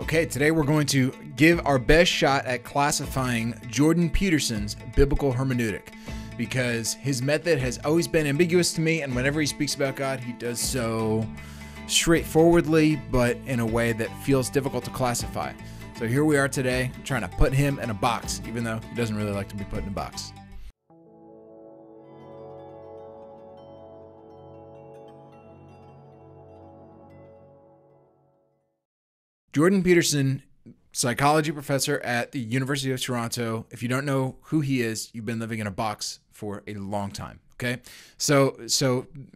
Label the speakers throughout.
Speaker 1: Okay, today we're going to give our best shot at classifying Jordan Peterson's biblical hermeneutic, because his method has always been ambiguous to me, and whenever he speaks about God, he does so straightforwardly, but in a way that feels difficult to classify. So here we are today, trying to put him in a box, even though he doesn't really like to be put in a box. Jordan Peterson, psychology professor at the University of Toronto. If you don't know who he is, you've been living in a box for a long time. Okay, so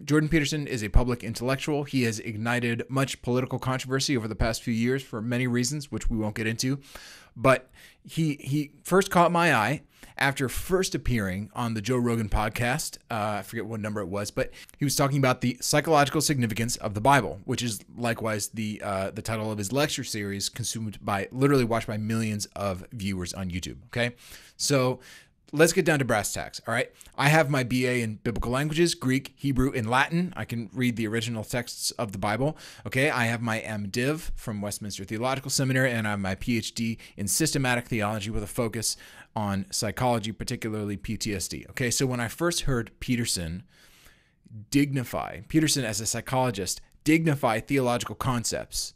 Speaker 1: Jordan Peterson is a public intellectual. He has ignited much political controversy over the past few years for many reasons, which we won't get into. But he first caught my eye after first appearing on the Joe Rogan podcast. I forget what number it was, but he was talking about the psychological significance of the Bible, which is likewise the title of his lecture series, literally watched by millions of viewers on YouTube. Okay, so let's get down to brass tacks. All right. I have my BA in biblical languages, Greek, Hebrew, and Latin. I can read the original texts of the Bible. Okay. I have my MDiv from Westminster Theological Seminary, and I have my Ph.D. in systematic theology with a focus on psychology, particularly PTSD. Okay. So when I first heard Peterson as a psychologist, dignify theological concepts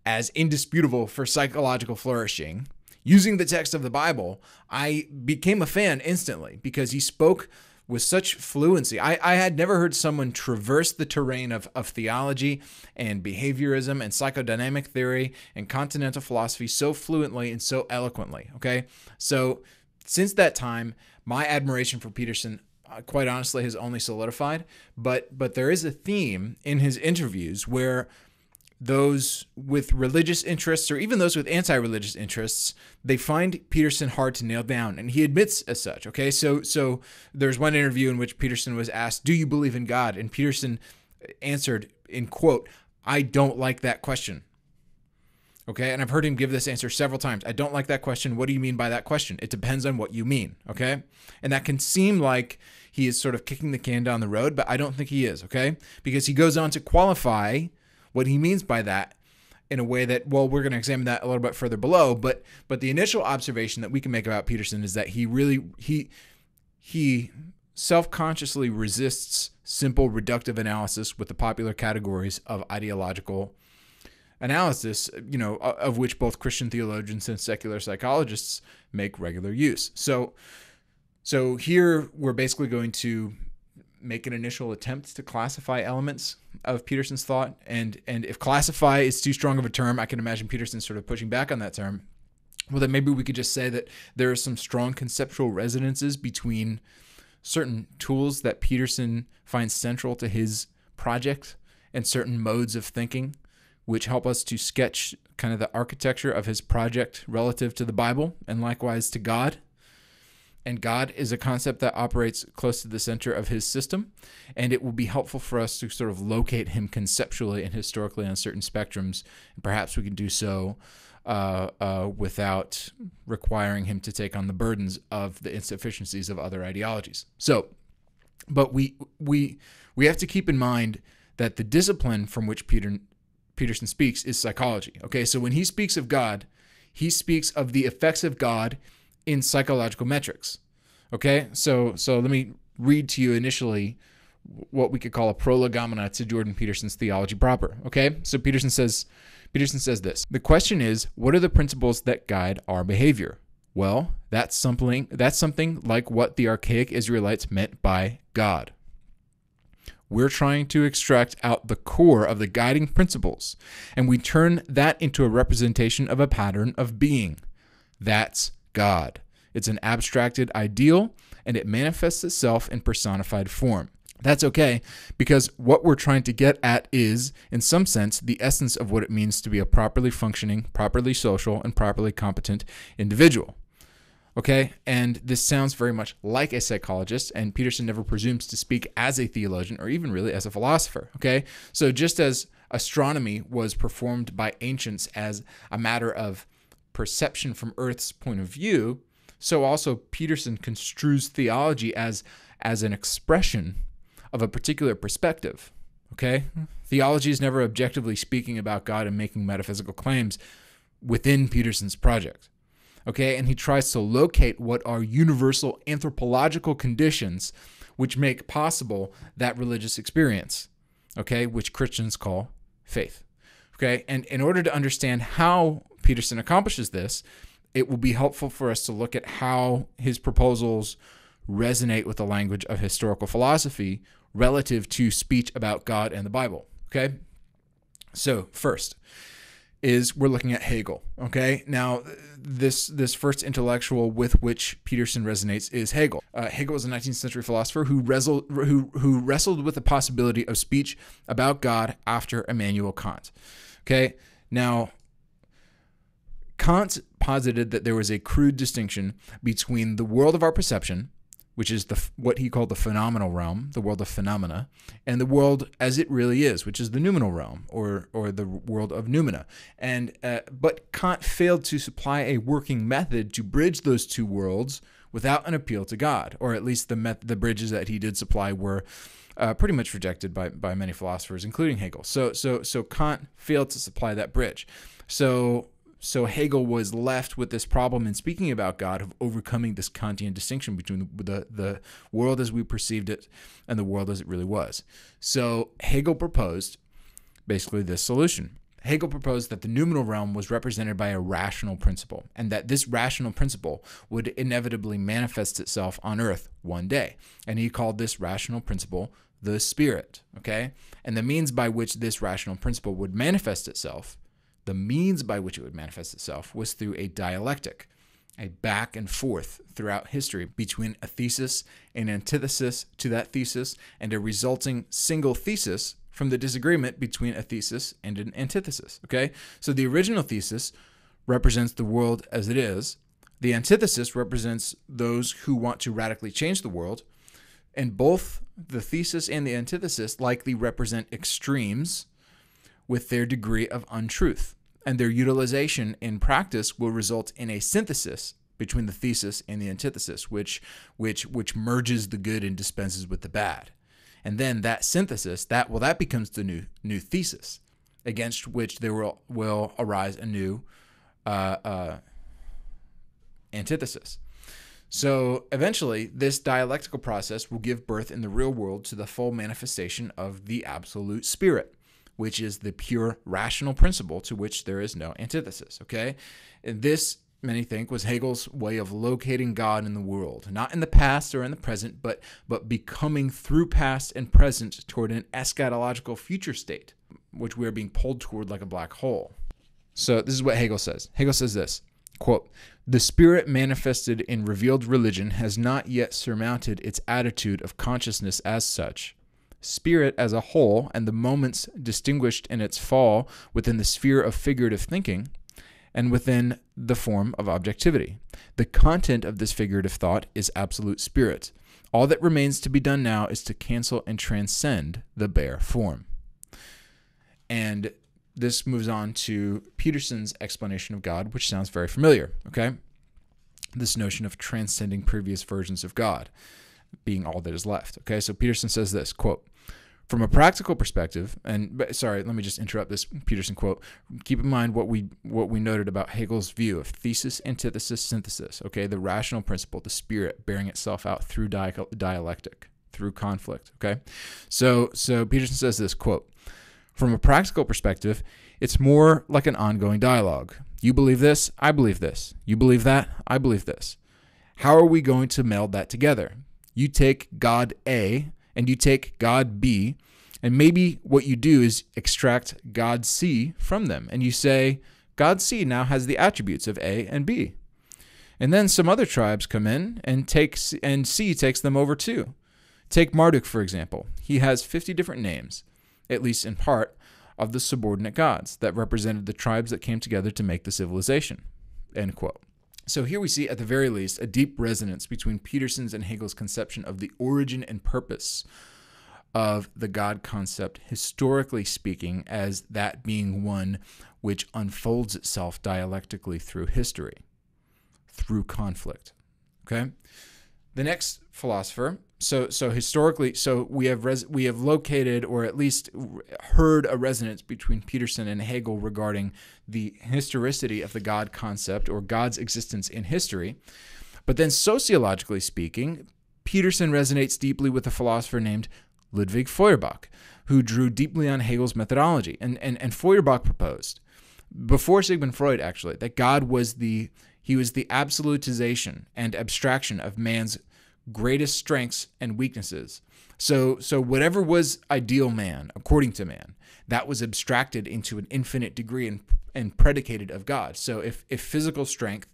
Speaker 1: as indisputable for psychological flourishing, using the text of the Bible, I became a fan instantly because he spoke with such fluency. I had never heard someone traverse the terrain of theology and behaviorism and psychodynamic theory and continental philosophy so fluently and so eloquently. Okay, so since that time, my admiration for Peterson, quite honestly, has only solidified. But there is a theme in his interviews where those with religious interests, or even those with anti-religious interests, they find Peterson hard to nail down, and he admits as such. Okay, so there's one interview in which Peterson was asked, "Do you believe in God?" And Peterson answered, in quote, "I don't like that question." Okay, and I've heard him give this answer several times. "I don't like that question. What do you mean by that question? It depends on what you mean." Okay, and that can seem like he is sort of kicking the can down the road, but I don't think he is. Okay, because he goes on to qualify what he means by that in a way that, well, we're going to examine that a little bit further below. But the initial observation that we can make about Peterson is that he self-consciously resists simple reductive analysis with the popular categories of ideological analysis, of which both Christian theologians and secular psychologists make regular use. So here we're basically going to make an initial attempt to classify elements of Peterson's thought. And if classify is too strong of a term, I can imagine Peterson sort of pushing back on that term. Well, then maybe we could just say that there are some strong conceptual resonances between certain tools that Peterson finds central to his project and certain modes of thinking, which help us to sketch kind of the architecture of his project relative to the Bible and likewise to God. And God is a concept that operates close to the center of his system, and it will be helpful for us to sort of locate him conceptually and historically on certain spectrums. And perhaps we can do so without requiring him to take on the burdens of the insufficiencies of other ideologies. So, but we have to keep in mind that the discipline from which Peterson speaks is psychology. Okay, so when he speaks of God, he speaks of the effects of God in psychological metrics. Okay, so let me read to you initially what we could call a prolegomena to Jordan Peterson's theology proper. Okay, so Peterson says this: the question is, what are the principles that guide our behavior? Well, that's something like what the archaic Israelites meant by God. We're trying to extract out the core of the guiding principles, and we turn that into a representation of a pattern of being. That's God. It's an abstracted ideal, and it manifests itself in personified form. That's okay, because what we're trying to get at is, in some sense, the essence of what it means to be a properly functioning, properly social, and properly competent individual. Okay, and this sounds very much like a psychologist, and Peterson never presumes to speak as a theologian or even really as a philosopher. Okay, so just as astronomy was performed by ancients as a matter of perception from Earth's point of view, so also Peterson construes theology as an expression of a particular perspective. Okay? Theology is never objectively speaking about God and making metaphysical claims. within Peterson's project. Okay, and he tries to locate what are universal anthropological conditions which make possible that religious experience, okay, which Christians call faith. Okay, and in order to understand how Peterson accomplishes this, it will be helpful for us to look at how his proposals resonate with the language of historical philosophy relative to speech about God and the Bible. Okay, so first is we're looking at Hegel. Okay, now this first intellectual with which Peterson resonates is Hegel. Hegel was a 19th century philosopher who wrestled with the possibility of speech about God after Immanuel Kant. Okay, now Kant posited that there was a crude distinction between the world of our perception, which is what he called the phenomenal realm, the world of phenomena, and the world as it really is, which is the noumenal realm, or the world of noumena. And but Kant failed to supply a working method to bridge those two worlds without an appeal to God, or at least the bridges that he did supply were pretty much rejected by many philosophers, including Hegel. So Kant failed to supply that bridge. So Hegel was left with this problem in speaking about God of overcoming this Kantian distinction between the world as we perceived it and the world as it really was. So Hegel proposed basically this solution. Hegel proposed that the noumenal realm was represented by a rational principle, and that this rational principle would inevitably manifest itself on earth one day. And he called this rational principle the spirit, okay? And the means by which this rational principle would manifest itself, the means by which it would manifest itself was through a dialectic, a back and forth throughout history between a thesis and antithesis to that thesis, and a resulting single thesis from the disagreement between a thesis and an antithesis, okay? So the original thesis represents the world as it is. The antithesis represents those who want to radically change the world, and both the thesis and the antithesis likely represent extremes with their degree of untruth, and their utilization in practice will result in a synthesis between the thesis and the antithesis, which merges the good and dispenses with the bad. And then that synthesis, that becomes the new thesis, against which there will arise a new antithesis. So eventually, this dialectical process will give birth in the real world to the full manifestation of the absolute spirit, which is the pure rational principle to which there is no antithesis, okay? And this, many think, was Hegel's way of locating God in the world, not in the past or in the present, but becoming through past and present toward an eschatological future state, which we are being pulled toward like a black hole. So this is what Hegel says. Hegel says this, quote, "The spirit manifested in revealed religion has not yet surmounted its attitude of consciousness as such. Spirit as a whole, and the moments distinguished in its fall within the sphere of figurative thinking and within the form of objectivity. The content of this figurative thought is absolute spirit. All that remains to be done now is to cancel and transcend the bare form." And this moves on to Peterson's explanation of God, which sounds very familiar, okay? This notion of transcending previous versions of God being all that is left. Okay, so Peterson says this, quote, "From a practical perspective," sorry, let me just interrupt this Peterson quote. Keep in mind what we noted about Hegel's view of thesis, antithesis, synthesis. Okay, the rational principle, the spirit bearing itself out through dialectic, through conflict. Okay, so Peterson says this, quote, "From a practical perspective, it's more like an ongoing dialogue. You believe this, I believe this. You believe that, I believe this. How are we going to meld that together? You take God A and you take God B, and maybe what you do is extract God C from them. And you say, God C now has the attributes of A and B. And then some other tribes come in and C takes them over too. Take Marduk, for example. He has 50 different names, at least in part, of the subordinate gods that represented the tribes that came together to make the civilization." End quote. So here we see, at the very least, a deep resonance between Peterson's and Hegel's conception of the origin and purpose of the God concept, historically speaking, as that being one which unfolds itself dialectically through history, through conflict. Okay? The next philosopher, so historically, so we have located, or at least heard, a resonance between Peterson and Hegel regarding the historicity of the God concept, or God's existence in history. But then sociologically speaking, Peterson resonates deeply with a philosopher named Ludwig Feuerbach, who drew deeply on Hegel's methodology. And Feuerbach proposed, before Sigmund Freud actually, that God was the absolutization and abstraction of man's greatest strengths and weaknesses. So whatever was ideal man, according to man, that was abstracted into an infinite degree and predicated of God. So if physical strength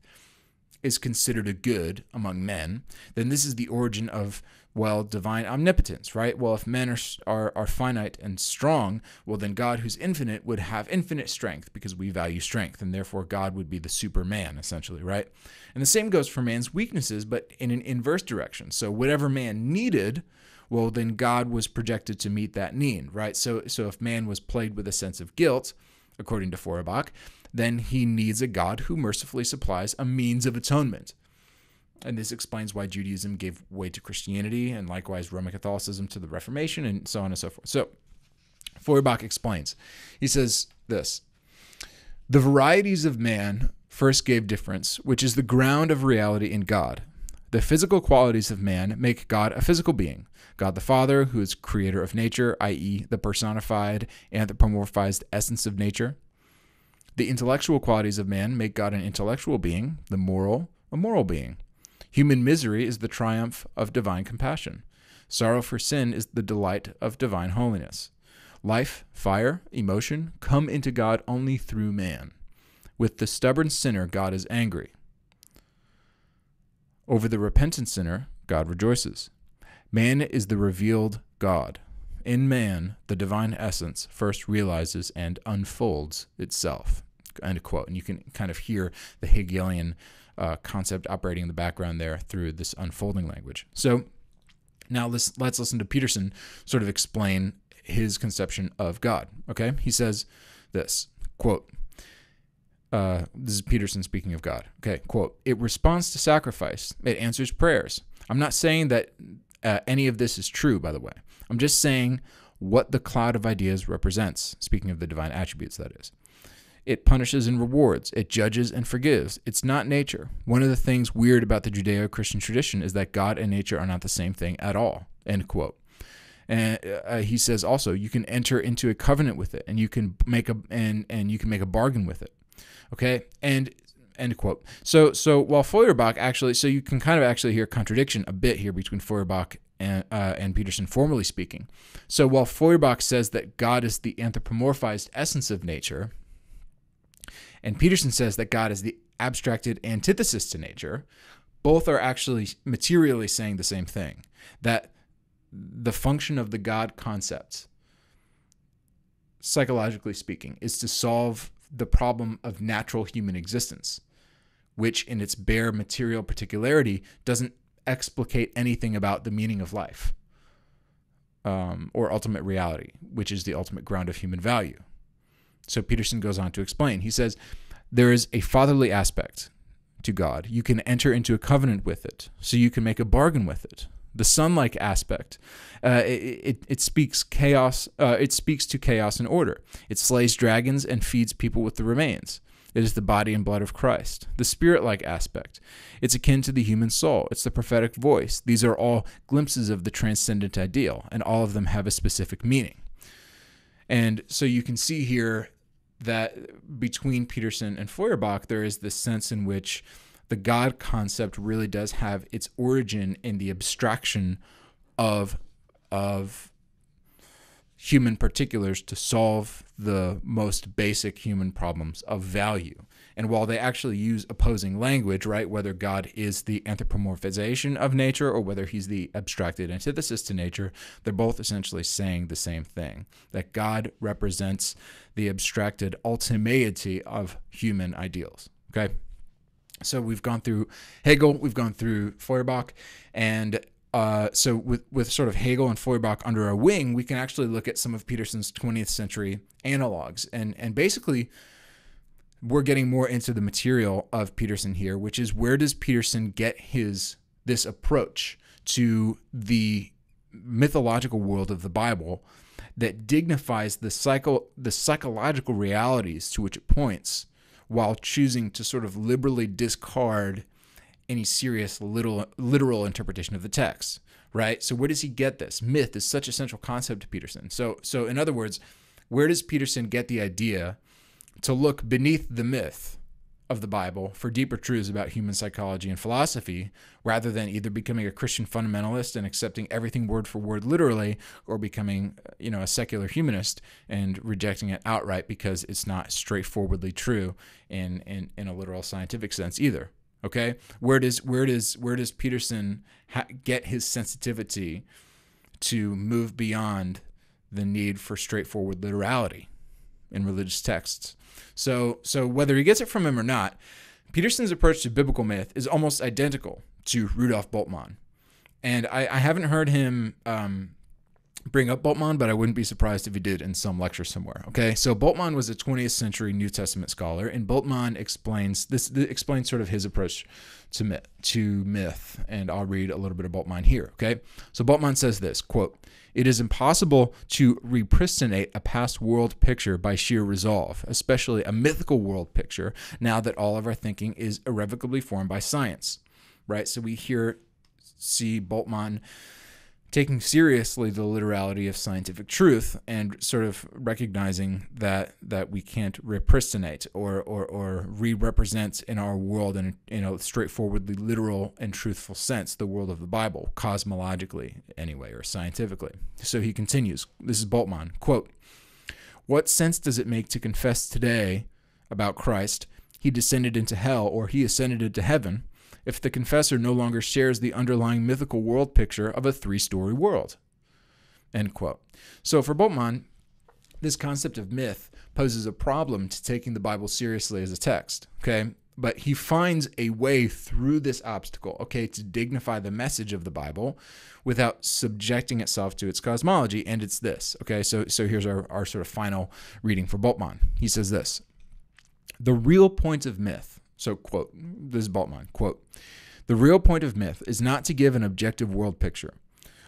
Speaker 1: is considered a good among men, then this is the origin of, well, divine omnipotence, right? Well, if men are finite and strong, well, then God, who's infinite, would have infinite strength because we value strength, and therefore God would be the superman, essentially, right? And the same goes for man's weaknesses, but in an inverse direction. So whatever man needed, well, then God was projected to meet that need, right? So if man was plagued with a sense of guilt, according to Feuerbach, then he needs a God who mercifully supplies a means of atonement. And this explains why Judaism gave way to Christianity, and likewise Roman Catholicism to the Reformation, and so on and so forth. So Feuerbach explains. He says this: the varieties of man first gave difference, which is the ground of reality in God. The physical qualities of man make God a physical being. God the Father, who is creator of nature, i.e., the personified, anthropomorphized essence of nature. The intellectual qualities of man make God an intellectual being, the moral, a moral being. Human misery is the triumph of divine compassion. Sorrow for sin is the delight of divine holiness. Life, fire, emotion come into God only through man. With the stubborn sinner, God is angry. Over the repentant sinner, God rejoices. Man is the revealed God. In man, the divine essence first realizes and unfolds itself. End quote. And you can kind of hear the Hegelian concept operating in the background there through this unfolding language. So now let's listen to Peterson sort of explain his conception of God. Okay, he says this, quote, this is Peterson speaking of God. Okay, quote, it responds to sacrifice. It answers prayers. I'm not saying that any of this is true, by the way. I'm just saying what the cloud of ideas represents, speaking of the divine attributes, that is. It punishes and rewards. It judges and forgives. It's not nature. One of the things weird about the Judeo-Christian tradition is that God and nature are not the same thing at all, end quote. And he says also, you can enter into a covenant with it, and you can make a bargain with it. Okay, and end quote. So while Feuerbach actually, so you can kind of actually hear contradiction a bit here between Feuerbach and Peterson, formally speaking. So while Feuerbach says that God is the anthropomorphized essence of nature, and Peterson says that God is the abstracted antithesis to nature, both are actually materially saying the same thing, that the function of the God concept, psychologically speaking, is to solve the problem of natural human existence, which in its bare material particularity doesn't explicate anything about the meaning of life, or ultimate reality, which is the ultimate ground of human value. So Peterson goes on to explain. He says, there is a fatherly aspect to God. You can enter into a covenant with it, so you can make a bargain with it. The son-like aspect, it speaks chaos. It speaks to chaos and order. It slays dragons and feeds people with the remains. It is the body and blood of Christ. The spirit-like aspect, it's akin to the human soul. It's the prophetic voice. These are all glimpses of the transcendent ideal, and all of them have a specific meaning. And so you can see here that between Peterson and Feuerbach, there is this sense in which the God concept really does have its origin in the abstraction of human particulars to solve the most basic human problems of value. And while they actually use opposing language, right, whether God is the anthropomorphization of nature or whether he's the abstracted antithesis to nature, they're both essentially saying the same thing, that God represents the abstracted ultimaity of human ideals. Okay? So we've gone through Hegel, we've gone through Feuerbach, and so with sort of Hegel and Feuerbach under our wing, we can actually look at some of Peterson's 20th century analogs. And basically, we're getting more into the material of Peterson here, which is where does Peterson get his this approach to the mythological world of the Bible that dignifies the psychological realities to which it points, while choosing to sort of liberally discard any serious literal interpretation of the text, right? So where does he get this? Myth is such a central concept to Peterson. So in other words, where does Peterson get the idea to look beneath the myth of the Bible for deeper truths about human psychology and philosophy, rather than either becoming a Christian fundamentalist and accepting everything word for word literally, or becoming, a secular humanist and rejecting it outright because it's not straightforwardly true in a literal scientific sense either? Okay, where does Peterson get his sensitivity to move beyond the need for straightforward literality in religious texts? So whether he gets it from him or not, Peterson's approach to biblical myth is almost identical to Rudolf Bultmann. And I haven't heard him bring up Bultmann, but I wouldn't be surprised if he did in some lecture somewhere. Okay, so Bultmann was a 20th century New Testament scholar, and Bultmann explains sort of his approach to myth, and I'll read a little bit of Bultmann here. Okay, so Bultmann says this, quote, "It is impossible to repristinate a past world picture by sheer resolve, especially a mythical world picture, now that all of our thinking is irrevocably formed by science." Right? So we see Bultmann taking seriously the literality of scientific truth and sort of recognizing that we can't repristinate or re-represent in our world in a straightforwardly literal and truthful sense the world of the Bible, cosmologically anyway, or scientifically. So he continues, this is Bultmann, quote, "What sense does it make to confess today about Christ, he descended into hell or he ascended into heaven, if the confessor no longer shares the underlying mythical world picture of a 3-story world?" End quote. So for Bultmann, this concept of myth poses a problem to taking the Bible seriously as a text, okay? But he finds a way through this obstacle, okay, to dignify the message of the Bible without subjecting itself to its cosmology, and it's this, okay? So here's our sort of final reading for Bultmann. He says this, "The real point of myth," so, quote, this is Bultmann, quote, "The real point of myth is not to give an objective world picture.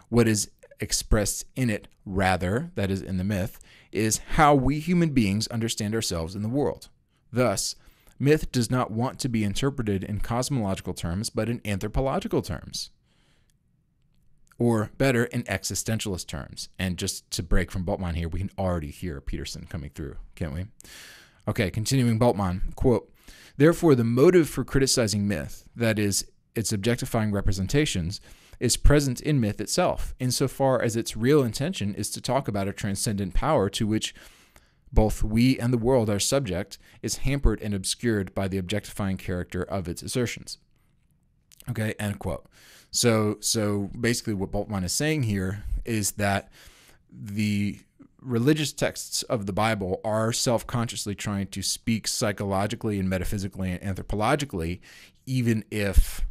Speaker 1: What is expressed in it, rather, that is in the myth, is how we human beings understand ourselves in the world. Thus, myth does not want to be interpreted in cosmological terms, but in anthropological terms. Or better, in existentialist terms." And just to break from Bultmann here, we can already hear Peterson coming through, can't we? Okay, continuing Bultmann, quote, "Therefore, the motive for criticizing myth, that is, its objectifying representations, is present in myth itself, insofar as its real intention is to talk about a transcendent power to which both we and the world are subject, is hampered and obscured by the objectifying character of its assertions." Okay, end quote. So basically what Bultmann is saying here is that the religious texts of the Bible are self-consciously trying to speak psychologically and metaphysically and anthropologically, even if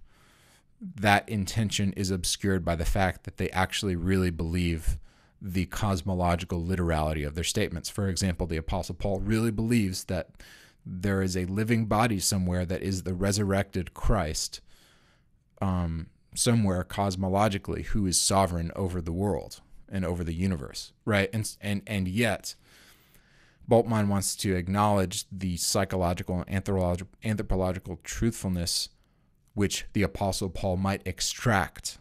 Speaker 1: that intention is obscured by the fact that they actually really believe the cosmological literality of their statements. For example, the Apostle Paul really believes that there is a living body somewhere that is the resurrected Christ, somewhere cosmologically, who is sovereign over the world and over the universe, right? And yet, Bultmann wants to acknowledge the psychological and anthropological truthfulness which the Apostle Paul might extract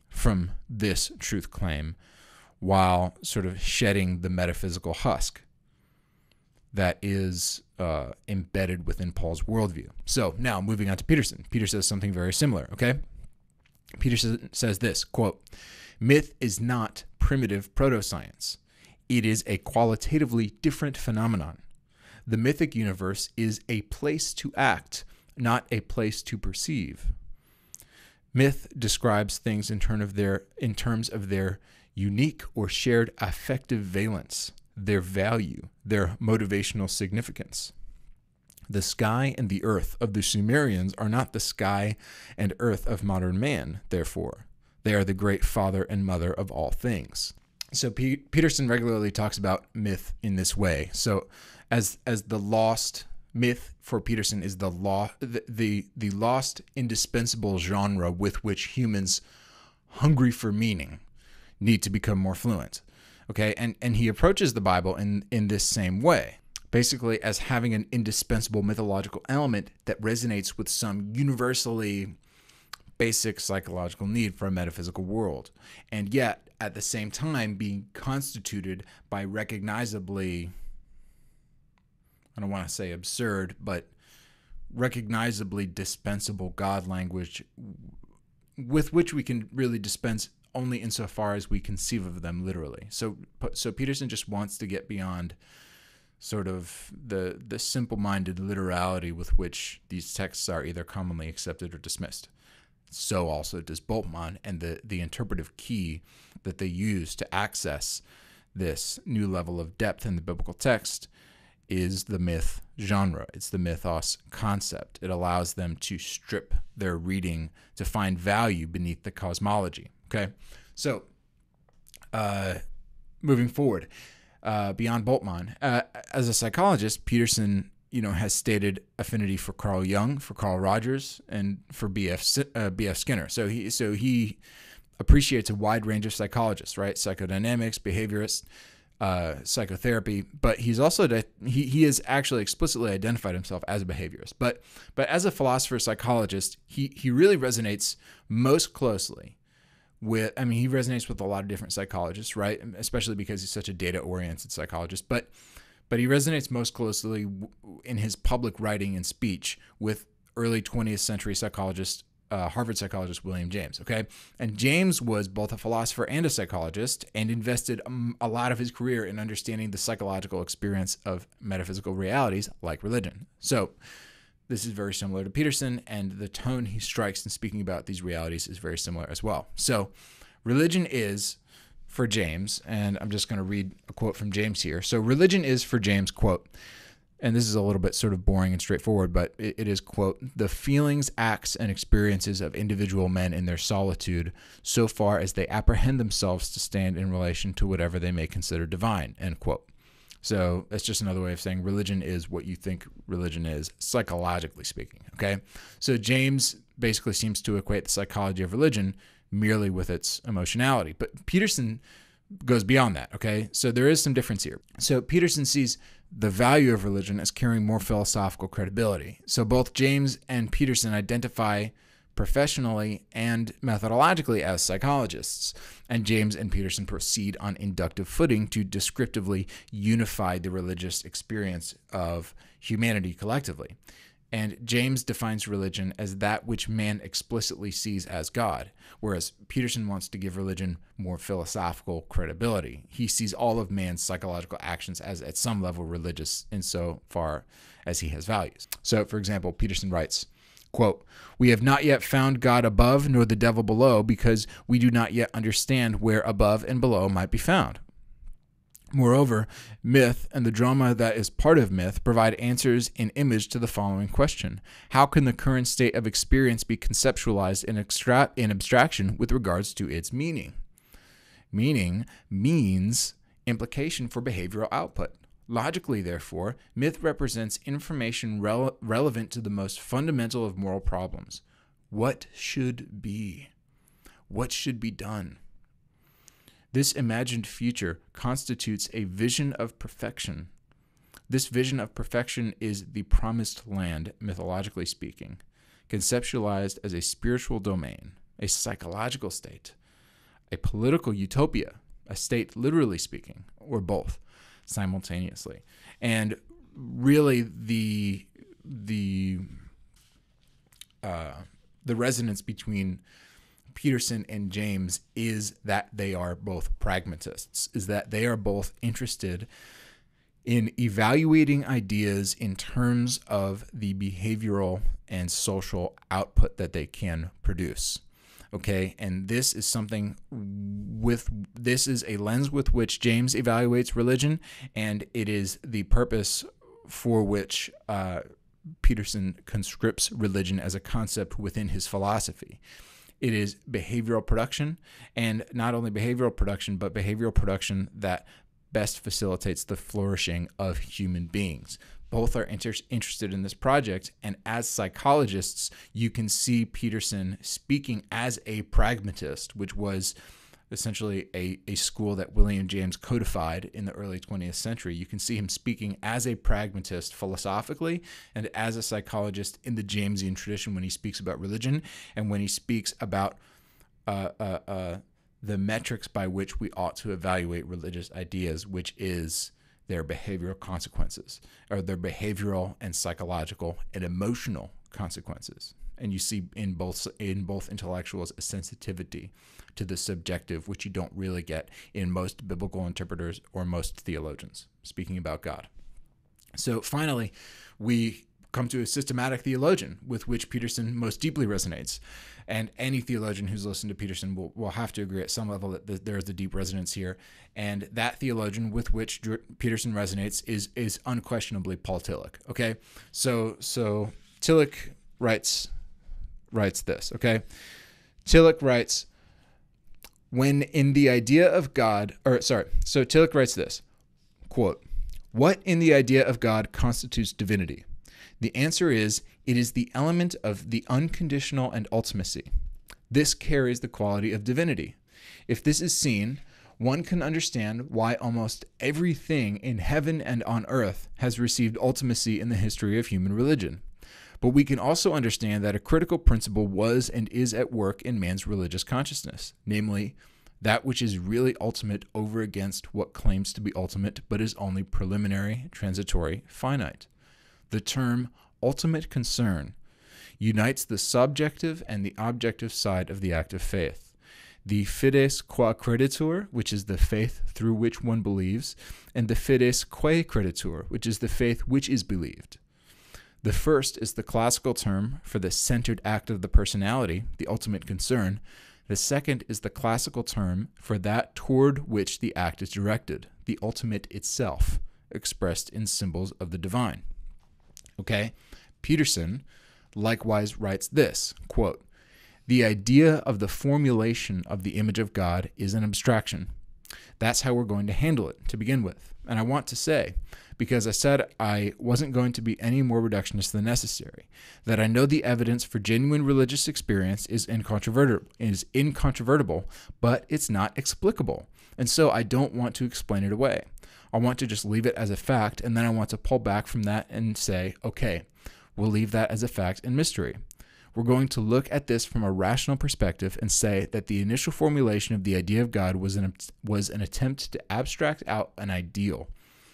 Speaker 1: from this truth claim, while sort of shedding the metaphysical husk that is embedded within Paul's worldview. So now moving on to Peterson. Peter says something very similar, okay? Peter says this, quote, "Myth is not primitive proto-science. It is a qualitatively different phenomenon. The mythic universe is a place to act, not a place to perceive. Myth describes things in terms of their unique or shared affective valence, their value, their motivational significance. The sky and the earth of the Sumerians are not the sky and earth of modern man, therefore. They are the great father and mother of all things." So Peterson regularly talks about myth in this way. So as the lost Myth for Peterson is the lost, indispensable genre with which humans hungry for meaning need to become more fluent. Okay, and he approaches the Bible in this same way, basically as having an indispensable mythological element that resonates with some universally basic psychological need for a metaphysical world, and yet at the same time being constituted by recognizably, I don't want to say absurd, but recognizably dispensable God language with which we can really dispense only insofar as we conceive of them literally. So Peterson just wants to get beyond sort of the simple-minded literality with which these texts are either commonly accepted or dismissed. So also does Bultmann, and the interpretive key that they use to access this new level of depth in the biblical text is the myth genre. It's the mythos concept. It allows them to strip their reading to find value beneath the cosmology. Okay, so moving forward, beyond Bultmann, as a psychologist, Peterson, has stated affinity for Carl Jung, for Carl Rogers, and for B.F. Skinner. So he appreciates a wide range of psychologists, right? Psychodynamics, behaviorists, psychotherapy, but he's also he has actually explicitly identified himself as a behaviorist. But as a philosopher psychologist, he really resonates most closely with. I mean, he resonates with a lot of different psychologists, right? Especially because he's such a data-oriented psychologist. But he resonates most closely in his public writing and speech with early 20th century psychologist, Harvard psychologist William James, okay? And James was both a philosopher and a psychologist and invested a lot of his career in understanding the psychological experience of metaphysical realities like religion. So this is very similar to Peterson, and the tone he strikes in speaking about these realities is very similar as well. So religion is, for James, and I'm just going to read a quote from James here. So religion is, for James, quote, and this is a little bit sort of boring and straightforward, but it is, quote, the feelings, acts, and experiences of individual men in their solitude so far as they apprehend themselves to stand in relation to whatever they may consider divine, end quote. So that's just another way of saying religion is what you think religion is, psychologically speaking, okay? So James basically seems to equate the psychology of religion merely with its emotionality. But Peterson goes beyond that, okay? So there is some difference here. So Peterson sees the value of religion as carrying more philosophical credibility. So both James and Peterson identify professionally and methodologically as psychologists, and James and Peterson proceed on inductive footing to descriptively unify the religious experience of humanity collectively. And James defines religion as that which man explicitly sees as God, whereas Peterson wants to give religion more philosophical credibility. He sees all of man's psychological actions as at some level religious insofar as he has values. So, for example, Peterson writes, quote, we have not yet found God above nor the devil below because we do not yet understand where above and below might be found. Moreover, myth and the drama that is part of myth provide answers in image to the following question. How can the current state of experience be conceptualized in abstraction with regards to its meaning? Meaning means implication for behavioral output. Logically, therefore, myth represents information relevant to the most fundamental of moral problems. What should be? What should be done? This imagined future constitutes a vision of perfection. This vision of perfection is the promised land, mythologically speaking, conceptualized as a spiritual domain, a psychological state, a political utopia, a state literally speaking, or both simultaneously. And really the resonance between Peterson and James is that they are both pragmatists, is that they are both interested in evaluating ideas in terms of the behavioral and social output that they can produce. Okay, and this is something this is a lens with which James evaluates religion, and it is the purpose for which Peterson conscripts religion as a concept within his philosophy. It is behavioral production, and not only behavioral production, but behavioral production that best facilitates the flourishing of human beings. Both are interested in this project, and as psychologists, you can see Peterson speaking as a pragmatist, which was essentially a school that William James codified in the early 20th century. You can see him speaking as a pragmatist philosophically and as a psychologist in the Jamesian tradition when he speaks about religion and when he speaks about the metrics by which we ought to evaluate religious ideas, which is their behavioral consequences, or their behavioral and psychological and emotional consequences. And you see in both intellectuals a sensitivity to the subjective, which you don't really get in most biblical interpreters or most theologians speaking about God. So finally, we come to a systematic theologian with which Peterson most deeply resonates. And any theologian who's listened to Peterson will have to agree at some level that there's a deep resonance here. And that theologian with which Peterson resonates is unquestionably Paul Tillich. Okay, so Tillich writes this. Okay, Tillich writes, when in the idea of God, so Tillich writes this, quote, "What in the idea of God constitutes divinity? The answer is, it is the element of the unconditional and ultimacy. This carries the quality of divinity. If this is seen, one can understand why almost everything in heaven and on earth has received ultimacy in the history of human religion. But we can also understand that a critical principle was and is at work in man's religious consciousness, namely, that which is really ultimate over against what claims to be ultimate but is only preliminary, transitory, finite. The term ultimate concern unites the subjective and the objective side of the act of faith. The fides qua creditur, which is the faith through which one believes, and the fides quae creditur, which is the faith which is believed. The first is the classical term for the centered act of the personality, the ultimate concern. The second is the classical term for that toward which the act is directed, the ultimate itself, expressed in symbols of the divine. Okay? Peterson likewise writes this, quote, "The idea of the formulation of the image of God is an abstraction. That's how we're going to handle it to begin with. And I want to say, because I said I wasn't going to be any more reductionist than necessary, that I know the evidence for genuine religious experience is incontrovertible, but it's not explicable. And so I don't want to explain it away. I want to just leave it as a fact, and then I want to pull back from that and say, okay, we'll leave that as a fact and mystery. We're going to look at this from a rational perspective and say that the initial formulation of the idea of God was an attempt to abstract out an ideal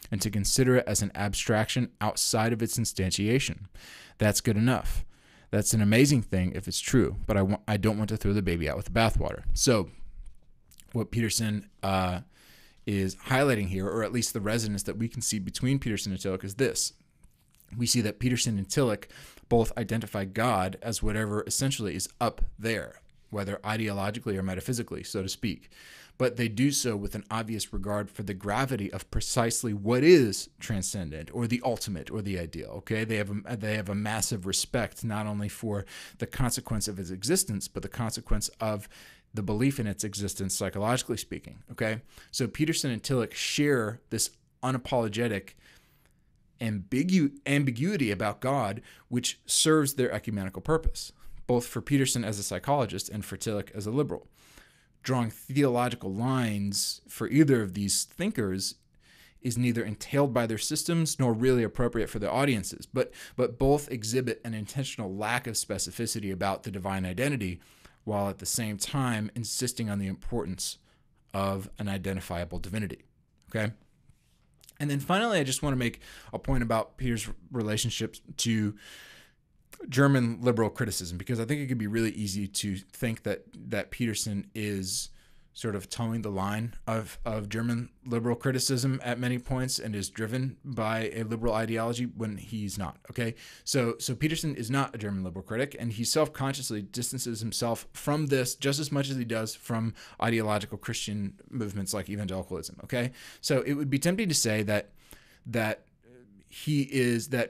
Speaker 1: and to consider it as an abstraction outside of its instantiation. That's good enough. That's an amazing thing if it's true, but I don't want to throw the baby out with the bathwater." So what Peterson is highlighting here, or at least the resonance that we can see between Peterson and Tillich, is this. We see that Peterson and Tillich both identify God as whatever essentially is up there, whether ideologically or metaphysically, so to speak. But they do so with an obvious regard for the gravity of precisely what is transcendent or the ultimate or the ideal. Okay, they have a massive respect not only for the consequence of its existence, but the consequence of the belief in its existence, psychologically speaking. Okay, so Peterson and Tillich share this unapologetic ambiguity about God, which serves their ecumenical purpose, both for Peterson as a psychologist and for Tillich as a liberal. Drawing theological lines for either of these thinkers is neither entailed by their systems nor really appropriate for their audiences, but both exhibit an intentional lack of specificity about the divine identity, while at the same time insisting on the importance of an identifiable divinity. Okay? And then finally, I just want to make a point about Peter's relationship to German liberal criticism, because I think it could be really easy to think that Peterson is sort of towing the line of German liberal criticism at many points and is driven by a liberal ideology when he's not. Okay, so Peterson is not a German liberal critic, and he self-consciously distances himself from this just as much as he does from ideological Christian movements like evangelicalism. Okay, so it would be tempting to say that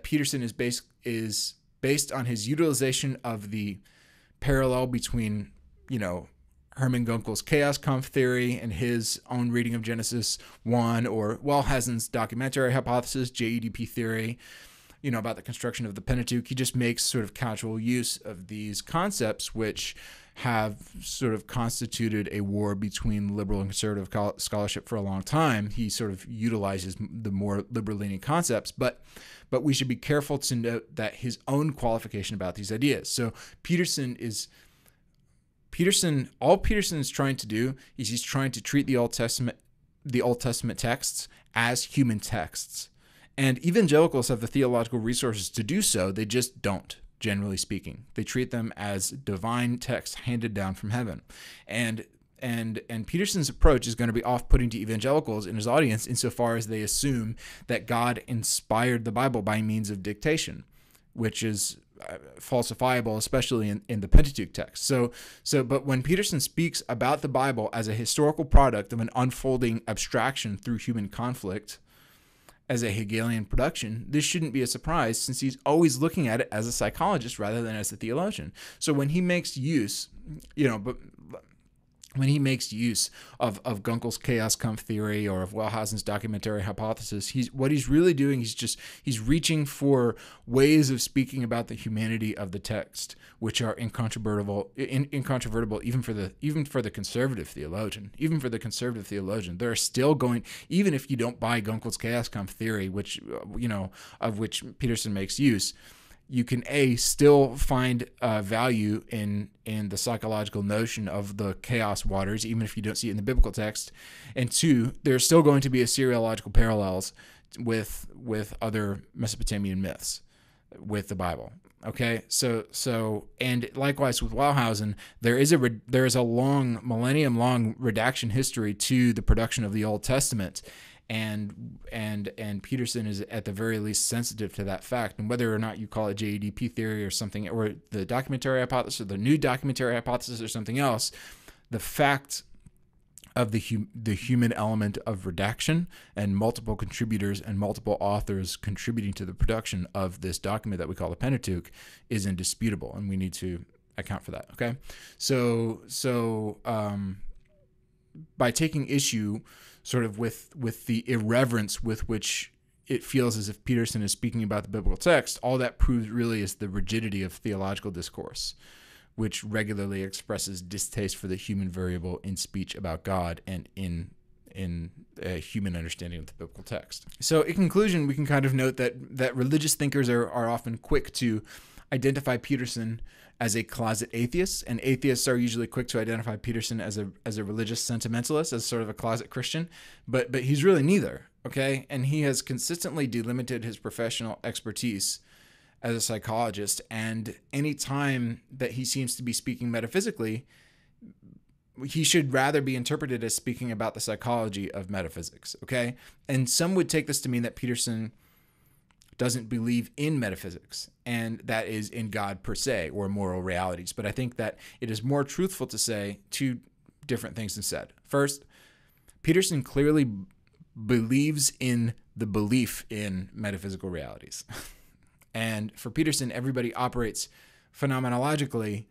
Speaker 1: Peterson is based on his utilization of the parallel between, Hermann Gunkel's chaos conf theory and his own reading of Genesis 1, or Wellhausen's documentary hypothesis, JEDP theory, about the construction of the Pentateuch. He just makes sort of casual use of these concepts, which have sort of constituted a war between liberal and conservative scholarship for a long time. He sort of utilizes the more liberal-leaning concepts, but we should be careful to note that his own qualification about these ideas. So all Peterson is trying to do is he's trying to treat the Old Testament texts as human texts. And evangelicals have the theological resources to do so. They just don't, generally speaking. They treat them as divine texts handed down from heaven. And Peterson's approach is going to be off-putting to evangelicals in his audience insofar as they assume that God inspired the Bible by means of dictation, which is falsifiable, especially in the Pentateuch text. But when Peterson speaks about the Bible as a historical product of an unfolding abstraction through human conflict, as a Hegelian production, this shouldn't be a surprise, since he's always looking at it as a psychologist rather than as a theologian. So when he makes use, when he makes use of Gunkel's chaos Kampf theory or of Wellhausen's documentary hypothesis, what he's really doing is he's reaching for ways of speaking about the humanity of the text, which are incontrovertible even for the conservative theologian. Even for the conservative theologian, they're still going, even if you don't buy Gunkel's chaos Kampf theory, which of which Peterson makes use, you can still find value in the psychological notion of the chaos waters, even if you don't see it in the biblical text. And two, there's still going to be a seriological parallels with other Mesopotamian myths with the Bible. Okay, so and likewise with Wellhausen, there is a long, millennium-long redaction history to the production of the Old Testament. And Peterson is at the very least sensitive to that fact. And whether or not you call it JEDP theory or something, or the documentary hypothesis, or the new documentary hypothesis, or something else, the fact of the human element of redaction and multiple contributors and multiple authors contributing to the production of this document that we call the Pentateuch is indisputable, and we need to account for that. Okay, so by taking issue sort of with the irreverence with which it feels as if Peterson is speaking about the biblical text, all that proves really is the rigidity of theological discourse, which regularly expresses distaste for the human variable in speech about God and in a human understanding of the biblical text. So in conclusion, we can kind of note that religious thinkers are often quick to identify Peterson as a closet atheist, and atheists are usually quick to identify Peterson as a religious sentimentalist, as sort of a closet Christian, but he's really neither, okay? And he has consistently delimited his professional expertise as a psychologist, and any time that he seems to be speaking metaphysically, he should rather be interpreted as speaking about the psychology of metaphysics, okay? And some would take this to mean that Peterson doesn't believe in metaphysics, and that is in God per se, or moral realities. But I think that it is more truthful to say two different things instead. First, Peterson clearly believes in the belief in metaphysical realities. And for Peterson, everybody operates phenomenologically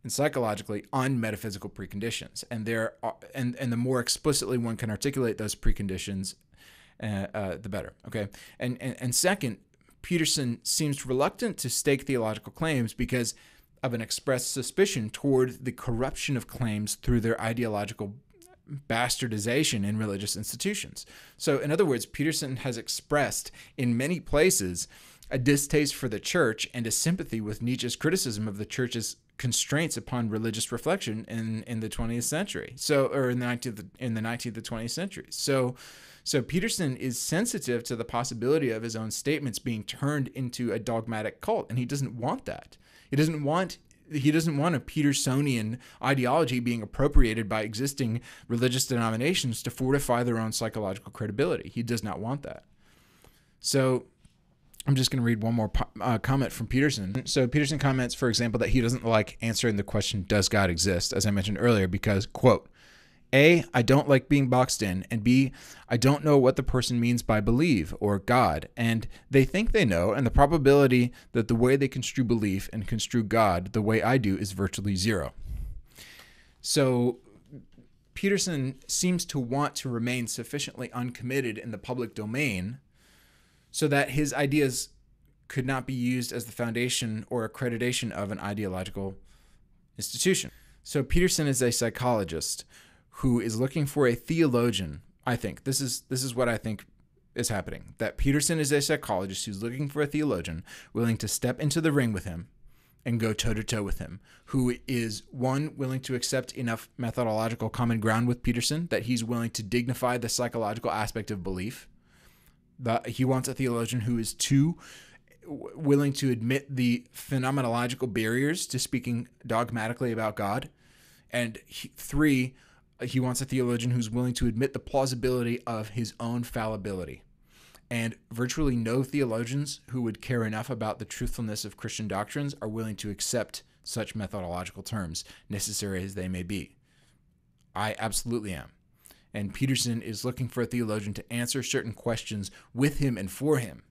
Speaker 1: and psychologically on metaphysical preconditions. And the more explicitly one can articulate those preconditions, the better. Okay. And second, Peterson seems reluctant to stake theological claims because of an expressed suspicion toward the corruption of claims through their ideological bastardization in religious institutions. So in other words, Peterson has expressed in many places a distaste for the church and a sympathy with Nietzsche's criticism of the church's constraints upon religious reflection in the 20th century. Or in the 19th and 20th centuries. So Peterson is sensitive to the possibility of his own statements being turned into a dogmatic cult, and he doesn't want that. He doesn't want a Petersonian ideology being appropriated by existing religious denominations to fortify their own psychological credibility. He does not want that. So I'm just going to read one more comment from Peterson. So Peterson comments, for example, that he doesn't like answering the question, does God exist, as I mentioned earlier, because, quote, A, I don't like being boxed in, and B, I don't know what the person means by believe or God, and they think they know, and the probability that the way they construe belief and construe God the way I do is virtually zero. So Peterson seems to want to remain sufficiently uncommitted in the public domain so that his ideas could not be used as the foundation or accreditation of an ideological institution. So Peterson is a psychologist who is looking for a theologian. I think this is what I think is happening. That Peterson is a psychologist who's looking for a theologian willing to step into the ring with him and go toe-to-toe with him, who is, one, willing to accept enough methodological common ground with Peterson that he's willing to dignify the psychological aspect of belief. He wants a theologian who is, two, willing to admit the phenomenological barriers to speaking dogmatically about God. And three, he wants a theologian who's willing to admit the plausibility of his own fallibility. And virtually no theologians who would care enough about the truthfulness of Christian doctrines are willing to accept such methodological terms, necessary as they may be. I absolutely am. And Peterson is looking for a theologian to answer certain questions with him and for him,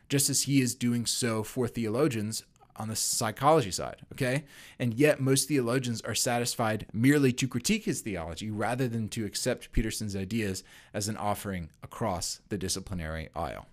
Speaker 1: just as he is doing so for theologians on the psychology side, okay? And yet most theologians are satisfied merely to critique his theology rather than to accept Peterson's ideas as an offering across the disciplinary aisle.